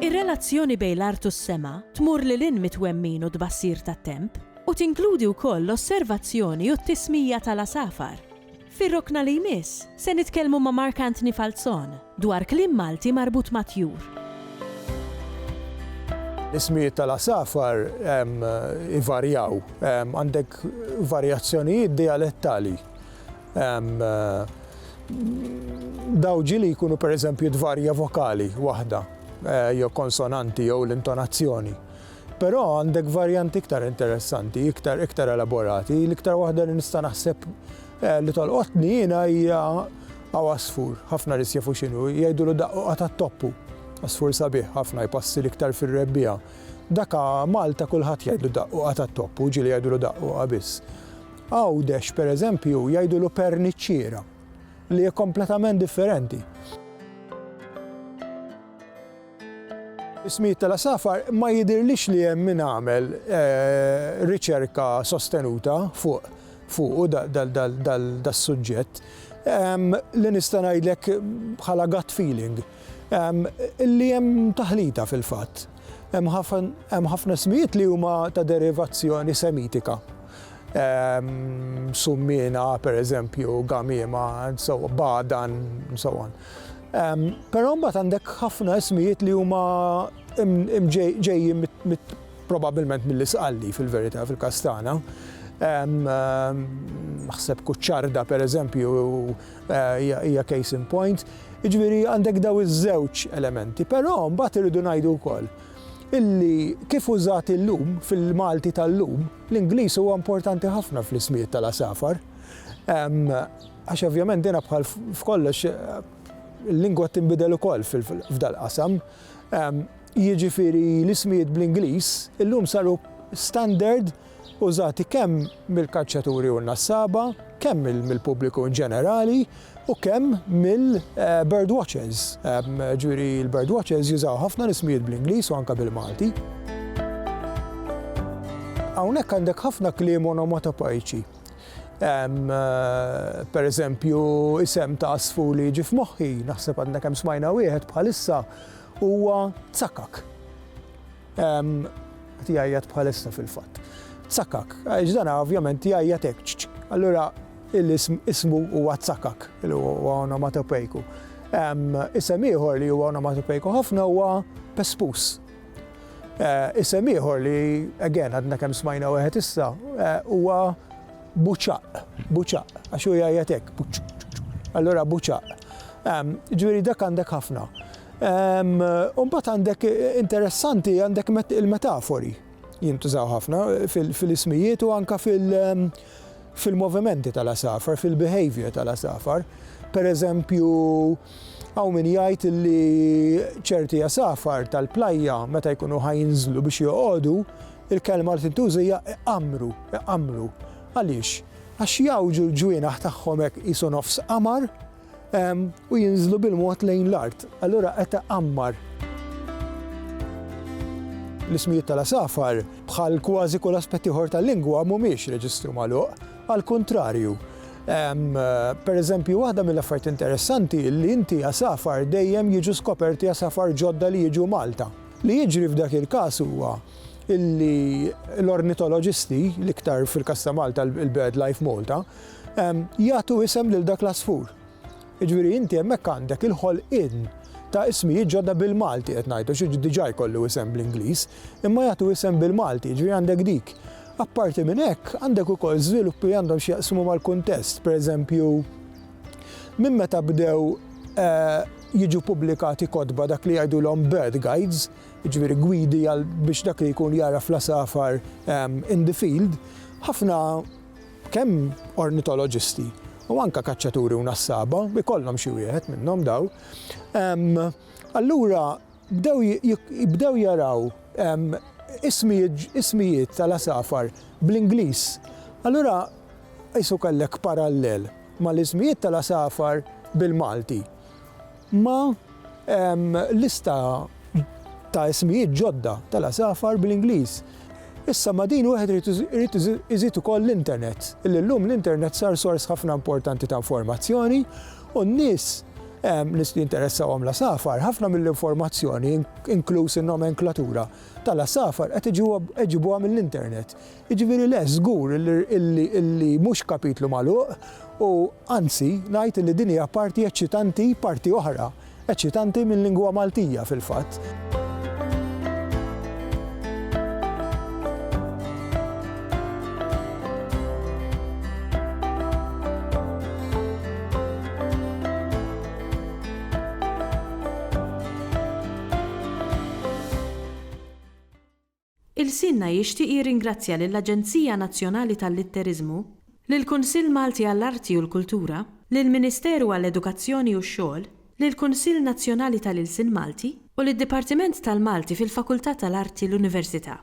Ir-relazzjoni bejn l-art u s-sema tmur lil mit-twemmin u tbassir tat-temp u tinkludi wkoll l-osservazzjoni u t-tismija tal-asafar. Fir-rokna li jmiss se nitkellmu ma' Mark Anthony Falzon dwar kliem Malti marbut ma' tjur. L-ismijiet tal-asafar ivarjaw, għandek varjazzjonijiet dialettali. Daw ġili jkunu pereżempju dvarja vokali waħda, jew konsonanti jew l-intonazzjoni. Però għandek varjanti iktar interessanti, iktar elaborati. L-iktar waħda li nista' naħseb li tolqotni jiena hija għasfur, ħafna nies jafu x'inhu, jgħidulu daqqa tat-toppu. Asfur sabiħ ħafna jpassi l-iktar fir-rebbija. Daka Malta kulħadd jgħidlu daqqa tat-toppu, ġieli jgħidulu daqqa biss. Għawdex pereżempju jgħidulu perniċċiera li hija kompletament differenti. Ismijiet tal-asafar ma jidirlix li hemm min għamel riċerka sostenuta fuq das-suġġett li nista' ngħidlek bħala gut feeling li hemm taħlita fil-fatt. Hemm ħafna ismijiet li huma ta' derivazzjoni semitika. Summina, pereżempju, gamiema, badan, and so on. Però mbagħad għandek ħafna ismijiet li huma ġejjin probabbilment mill-isqalli fil-verità fil-Kastana. Naħseb Kuċċarda pereżempju hija case in point. Jiġifieri għandek daw iż-żewġ elementi, però mbagħad iridu ngħidu wkoll illi kif użat illum fil-Malti tal-lum, l-Ingliż huwa importanti ħafna fl-ismijiet tal-asafar. Għax ovvjament jiena bħal f'kollox il-lingwa tinbidel ukoll f'dal-qasam. Jiġifieri l-ismijiet bl-Ingliż illum saru standard użati kemm mill-kaċċaturi u n-nassaba, kemm mill-pubbliku in ġenerali u kemm mill-birdwatchers. Ġifieri l-birdwatchers jużaw ħafna l-ismijiet bl-Ingliż u anke bil-Malti. Hawnhekk għandek ħafna kliem onomatopeiċi. Per eżempju, isem ta' asfur li jiġi f'moħħi, naħseb għandna kemm smajna wieħed bħalissa huwa Tsakak. Jgħajjat bħalissa fil-fatt. Tsakak, ġdana ovvjament jgħajjat hekk. Allura l-ismu huwa Tsakak, li huwa onomatopejku. Isem ieħor li huwa onomatopejku ħafna huwa Pespus. Isem ieħor li, again, għandna kemm smajna wieħed issa, huwa Buċaq, għax huwa jgħajjat hekk. Allura Buċaq. Ġifieri dak għandek ħafna. Mbagħad għandek interessanti għandek il-metafori jintużaw ħafna fil-ismijiet u anke fil-movimenti tal-asafar, fil-behavior tal-asafar. Pereżempju, hawn min jgħid li ċerti asafar tal-plajja meta jkunu ħajinżlu biex joqogħdu, il-kelma li tintuża hija iqammru. Għaliex? Għax jgħawġu l-ġwienaħ tagħhom hekk qisu nofs qamar u jinżlu bil-mod lejn l-art. Allura qed iqammar. L-ismijiet tal-asafar bħal kważi kull aspett ieħor tal-lingwa mhumiex reġistru magħluq, għall-kuntrarju. Pereżempju, waħda mill-affarijiet interessanti li inti asafar dejjem jiġu skoperti asafar ġodda li jiġu Malta. Li jiġri f'dak il-każ huwa illi l-ornitoloġisti l-iktar fil-każ ta' Malta, il-BirdLife Malta, jagħtu isem lil dak l-asfur. Jiġifieri inti hemmhekk għandek il-ħolqien ta' ismijiet ġodda bil-Malti qed ngħidu, xi diġà jkollu isem bl-Ingliż, imma jagħtu isem bil-Malti, jiġifieri għandek dik. Apparti minn hekk għandek ukoll żviluppi għandhom xi jaqsmu mal-kuntest. Pereżempju, minn meta bdew jiġu pubblikati kotba dak li jgħidulhom bird guides, jiġifieri gwidi biex dak li jkun jara fl-asafar in the field, ħafna kemm ornitoloġisti u anke kaċċaturi u nassaba, ikollhom xi wieħed minnhom daw. Allura bdew jaraw ismijiet tal-asafar bl-Ingliż. Allura qisu kellek parallel mal-ismijiet tal-asafar bil-Malti. Ma lista ta' ismijiet ġodda tal-asafar bl-Ingliż. Issa ma' din wieħed irid iżid ukoll l-internet. Illum l-internet sar sors ħafna importanti ta' informazzjoni u n-nies li jinteressawhom l-asafar, ħafna mill-informazzjoni, inkluż in-nomenklatura tal-asafar qed iġibuha mill-internet. Jiġifieri le żgur illi mhux kapitlu magħluq u anzi ngħid li din hija parti eċċitanti, parti oħra eċċitanti mill-lingwa Maltija fil-fatt. Il-Sinna jixtieq jirringrazzja lill-Aġenzija Nazzjonali tal-Litterizmu, lill-Kunsill Malti għall-Arti u l-Kultura, lill-Ministeru għall-Edukazzjoni u x-Xogħol, lill-Kunsill Nazzjonali tal-Ilsien Malti u lid-Dipartiment tal-Malti fil-Fakultà tal-Arti l-Università.